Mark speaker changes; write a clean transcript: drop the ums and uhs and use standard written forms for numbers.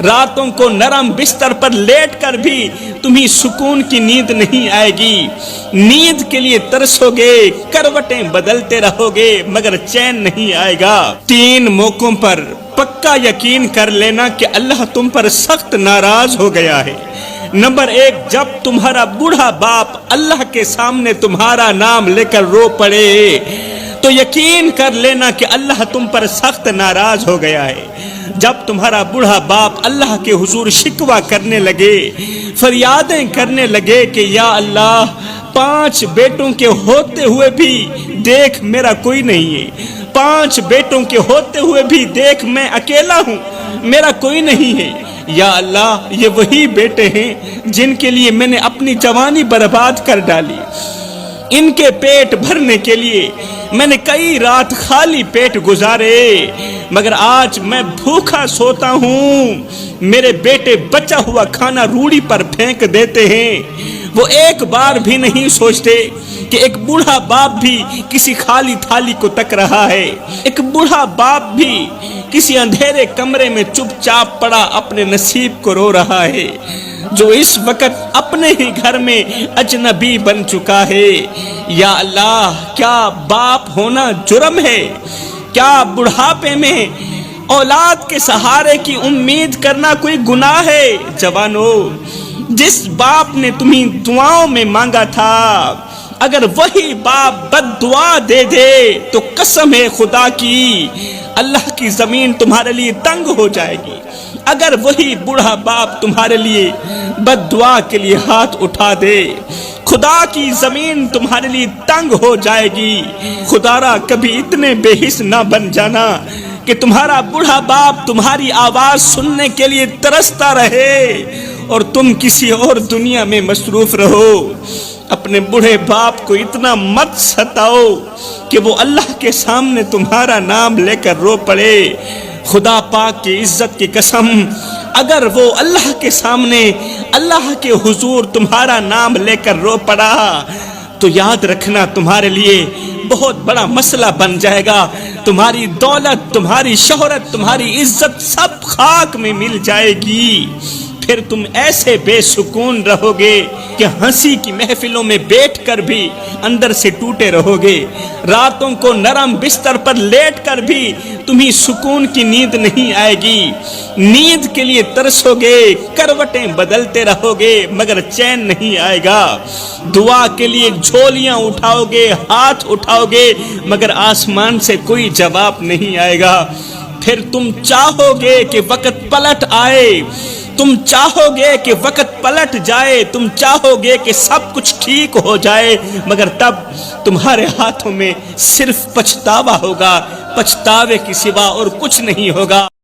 Speaker 1: راتوں کو نرم بستر پر لیٹ کر بھی تمہیں سکون کی نیند نہیں آئے گی، نیند کے لیے ترسو گے، کروٹیں بدلتے رہو گے مگر چین نہیں آئے گا۔ 3 موقعوں پر پکا یقین کر لینا کہ اللہ تم پر سخت ناراض ہو گیا ہے۔ نمبر 1، جب تمہارا بوڑھا باپ اللہ کے سامنے تمہارا نام لے کر رو پڑے تو یقین کر لینا کہ اللہ تم پر سخت ناراض ہو گیا ہے۔ جب تمہارا بوڑھا باپ اللہ کے حضور شکوہ کرنے لگے، فریادیں کرنے لگے کہ یا اللہ 5 بیٹوں کے ہوتے ہوئے بھی دیکھ میرا کوئی نہیں ہے، 5 بیٹوں کے ہوتے ہوئے بھی دیکھ میں اکیلا ہوں، میرا کوئی نہیں ہے، یا اللہ یہ وہی بیٹے ہیں جن کے لیے میں نے اپنی جوانی برباد کر ڈالی، ان کے پیٹ بھرنے کے لیے میں نے کئی رات خالی پیٹ گزارے مگر آج میں بھوکا سوتا ہوں، میرے بیٹے بچا ہوا کھانا روڑی پر پھینک دیتے ہیں، وہ ایک بار بھی نہیں سوچتے کہ ایک بوڑھا باپ بھی کسی خالی تھالی کو تک رہا ہے، ایک بوڑھا باپ بھی کسی اندھیرے کمرے میں چپ چاپ پڑا اپنے نصیب کو رو رہا ہے، جو اس وقت اپنے ہی گھر میں اجنبی بن چکا ہے۔ یا اللہ کیا باپ ہونا جرم ہے؟ کیا بڑھاپے میں اولاد کے سہارے کی امید کرنا کوئی گناہ ہے؟ جوانو، جس باپ نے تمہیں دعاؤں میں مانگا تھا اگر وہی باپ بد دعا دے دے تو قسم ہے خدا کی اللہ کی زمین تمہارے لیے تنگ ہو جائے گی۔ اگر وہی بوڑھا باپ تمہارے لیے بد دعا کے لیے ہاتھ اٹھا دے خدا کی زمین تمہارے لیے تنگ ہو جائے گی۔ خدا را کبھی اتنے بے حس نہ بن جانا کہ تمہارا بوڑھا باپ تمہاری آواز سننے کے لیے ترستا رہے اور تم کسی اور دنیا میں مصروف رہو۔ اپنے بوڑھے باپ کو اتنا مت ستاؤ کہ وہ اللہ کے سامنے تمہارا نام لے کر رو پڑے۔ خدا پاک کی عزت کی قسم، اگر وہ اللہ کے سامنے اللہ کے حضور تمہارا نام لے کر رو پڑا تو یاد رکھنا تمہارے لیے بہت بڑا مسئلہ بن جائے گا، تمہاری دولت، تمہاری شہرت، تمہاری عزت سب خاک میں مل جائے گی، پھر تم ایسے بے سکون رہو گے کہ ہنسی کی محفلوں میں بیٹھ کر بھی اندر سے ٹوٹے رہو گے، راتوں کو نرم بستر پر لیٹ کر بھی تمہیں سکون کی نیند نہیں آئے گی، نیند کے لیے ترسو گے، کروٹیں بدلتے رہو گے مگر چین نہیں آئے گا، دعا کے لیے جھولیاں اٹھاؤ گے، ہاتھ اٹھاؤ گے مگر آسمان سے کوئی جواب نہیں آئے گا، پھر تم چاہو گے کہ وقت پلٹ آئے، تم چاہو گے کہ وقت پلٹ جائے، تم چاہو گے کہ سب کچھ ٹھیک ہو جائے مگر تب تمہارے ہاتھوں میں صرف پچھتاوا ہوگا، پچھتاوے کی سوا اور کچھ نہیں ہوگا۔